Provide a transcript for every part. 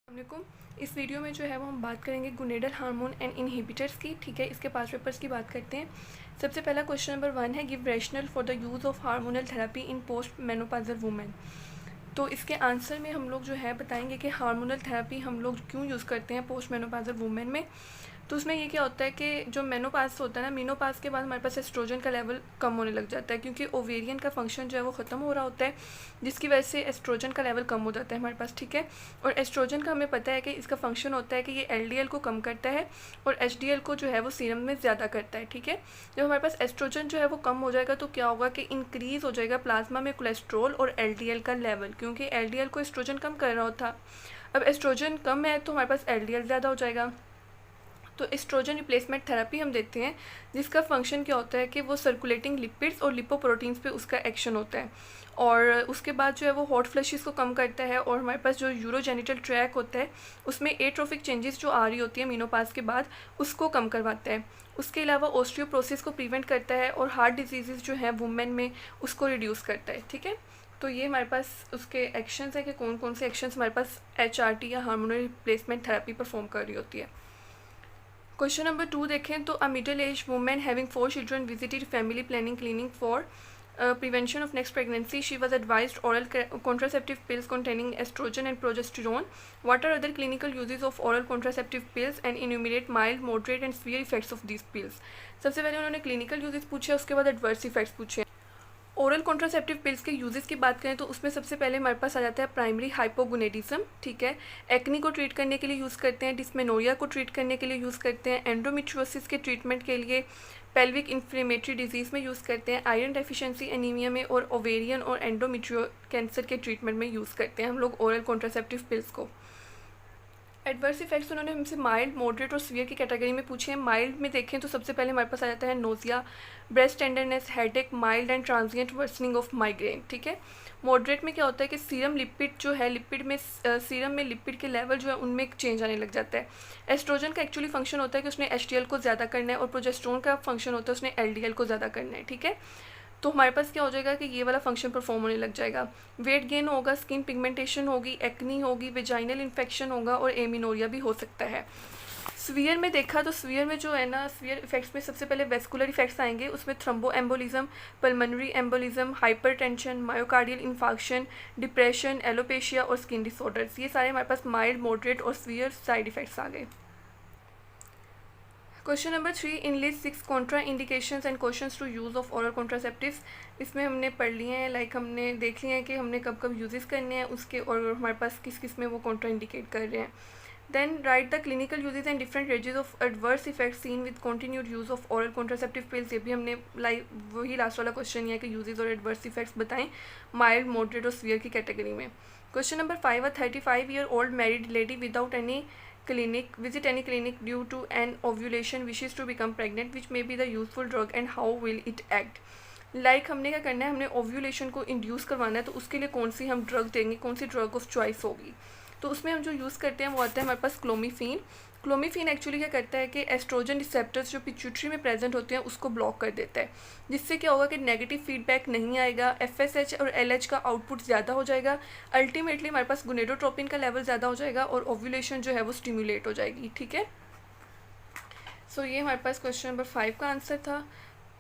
अस्सलामुअलैकुम। इस वीडियो में जो है वो हम बात करेंगे गोनेडल हार्मोन एंड इनहिबिटर्स की। ठीक है, इसके 5 पेपर्स की बात करते हैं। सबसे पहला क्वेश्चन नंबर 1 है, give rational for the use of hormonal therapy in post menopausal women. तो इसके आंसर में हम लोग जो है बताएंगे कि हार्मोनल थेरेपी हम लोग क्यों यूज़ करते हैं पोस्ट मेनोपॉजल वुमेन में। तो उसमें ये क्या होता है कि जो मेनोपास होता है ना, मेनोपास के बाद हमारे पास एस्ट्रोजन का लेवल कम होने लग जाता है, क्योंकि ओवेरियन का फंक्शन जो है वो ख़त्म हो रहा होता है, जिसकी वजह से एस्ट्रोजन का लेवल कम हो जाता है हमारे पास। ठीक है, और एस्ट्रोजन का हमें पता है कि इसका फंक्शन होता है कि ये एलडीएल को कम करता है और एचडीएल को जो है वो सीरम में ज़्यादा करता है। ठीक है, जब हमारे पास एस्ट्रोजन जो है वो कम हो जाएगा तो क्या होगा कि इंक्रीज़ हो जाएगा प्लाज्मा में कोलेस्ट्रॉल और एलडीएल का लेवल, क्योंकि एलडीएल को एस्ट्रोजन कम कर रहा था। अब एस्ट्रोजन कम है तो हमारे पास एलडीएल ज़्यादा हो जाएगा। तो एस्ट्रोजन रिप्लेसमेंट थेरेपी हम देते हैं, जिसका फंक्शन क्या होता है कि वो सर्कुलेटिंग लिपिड्स और लिपोप्रोटीन्स पे उसका एक्शन होता है, और उसके बाद जो है वो हॉट फ्लैशेस को कम करता है, और हमारे पास जो यूरोजेनिटल ट्रैक होता है उसमें एट्रोफिक चेंजेस जो आ रही होती है मीनोपास के बाद, उसको कम करवाता है। उसके अलावा ऑस्टियोप्रोसिस को प्रिवेंट करता है, और हार्ट डिजीज़ जो हैं वुमेन में उसको रिड्यूस करता है। ठीक है, तो ये हमारे पास उसके एक्शंस है कि कौन कौन से एक्शंस हमारे पास एचआरटी या हार्मोनल रिप्लेसमेंट थेरेपी परफॉर्म कर रही होती है। क्वेश्चन नंबर 2 देखें तो a middle age women having 4 children visited family planning clinic for prevention of next pregnancy. She was advised oral contraceptive pills containing estrogen and progesterone. What are other clinical uses of oral contraceptive pills and enumerate mild, moderate and severe effects of these pills. सबसे पहले उन्होंने clinical uses पूछे, उसके बाद adverse effects पूछे। Oral contraceptive pills के uses की बात करें तो उसमें सबसे पहले हमारे पास आ जाता है प्राइमरी हाइपोगोनेडिज्म। ठीक है, एक्नी को ट्रीट करने के लिए यूज़ करते हैं, डिस्मेनोरिया को ट्रीट करने के लिए यूज़ करते हैं, एंडोमेट्रियोसिस के ट्रीटमेंट के लिए, पेल्विक इन्फ्लेमेटरी डिजीज़ में यूज़ करते हैं, आयरन डेफिशिएंसी एनीमिया में, और ओवेरियन और एंडोमेट्रियो कैंसर के ट्रीटमेंट में यूज़ करते हैं हम लोग ओरल कॉन्ट्रासेप्टिव पिल्स को। एडवर्स इफेक्ट्स उन्होंने हमसे माइल्ड, मॉडरेट और सीवियर की कैटेगरी में पूछे हैं। माइल्ड में देखें तो सबसे पहले हमारे पास आ जाता है nausea, breast tenderness, headache, mild and transient worsening of migraine. ठीक है, मॉडरेट में क्या होता है कि सीरम लिपिड जो है, सीरम में लिपिड के लेवल जो है उनमें एक चेंज आने लग जाता है। एस्ट्रोजन का एक्चुअली फंक्शन होता है कि उसने एचडीएल को ज़्यादा करना है, और प्रोजेस्टेरोन का फंक्शन होता है उसने एलडीएल को ज़्यादा करना है। ठीक है, तो हमारे पास क्या हो जाएगा कि ये वाला फंक्शन परफॉर्म होने लग जाएगा। वेट गेन होगा, स्किन पिगमेंटेशन होगी, एक्नी होगी, वेजाइनल इन्फेक्शन होगा, और एमिनोरिया भी हो सकता है। स्वीयर में देखा तो स्वीयर में जो है ना, स्वीयर इफेक्ट्स में सबसे पहले वेस्कुलर इफेक्ट्स आएंगे। उसमें thromboembolism, pulmonary embolism, hypertension, myocardial infarction, depression, alopecia और स्किन डिसऑर्डर्स, ये सारे हमारे पास माइल्ड, मॉडरेट और स्वीयर साइड इफेक्ट्स आ गए। Question number 3, in list 6 contraindications and questions to use of oral contraceptives. इसमें हमने पढ़ लिए हैं, लाइक हमने देख लिया है कि हमने कब कब यूजेस करने हैं उसके, और हमारे पास किस किस में वो कॉन्ट्रा इंडिकेट कर रहे हैं। Then write the clinical uses and different ranges of adverse effects seen with continued use of oral contraceptive pills. ये भी हमने लाइक वही लास्ट वाला क्वेश्चन है कि यूजेस और एडवर्स इफेक्ट्स बताएं माइल्ड, मॉडरेट और सीवियर की कैटेगरी में। Question number 5, a 35-year-old married lady without any visit any clinic due to an ovulation wishes to become pregnant, which may be the useful drug and how will it act. Like हमने क्या करना है, हमने ovulation को induce करवाना है, तो उसके लिए कौन सी हम ड्रग देंगे, कौन सी ड्रग ऑफ चॉइस होगी। तो उसमें हम जो यूज़ करते हैं वो आता है हमारे पास क्लोमीफीन। क्लोमीफीन एक्चुअली क्या करता है कि एस्ट्रोजन रिसेप्टर्स जो पिट्यूटरी में प्रेजेंट होते हैं उसको ब्लॉक कर देता है, जिससे क्या होगा कि नेगेटिव फीडबैक नहीं आएगा, एफएसएच और एलएच का आउटपुट ज़्यादा हो जाएगा, अल्टीमेटली हमारे पास गोनेडोट्रोपिन का लेवल ज़्यादा हो जाएगा, और ओव्यूलेशन जो है वो स्टिमुलेट हो जाएगी। ठीक है, सो ये हमारे पास क्वेश्चन नंबर 5 का आंसर था।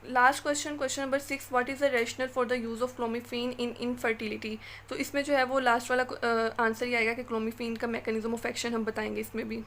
Last question, question number 6, what is the rational for the use of clomiphene in infertility. तो इसमें जो है वो लास्ट वाला आंसर ही आएगा कि क्लोमीफीन का मैकेनिज्म ऑफ एक्शन हम बताएंगे इसमें भी।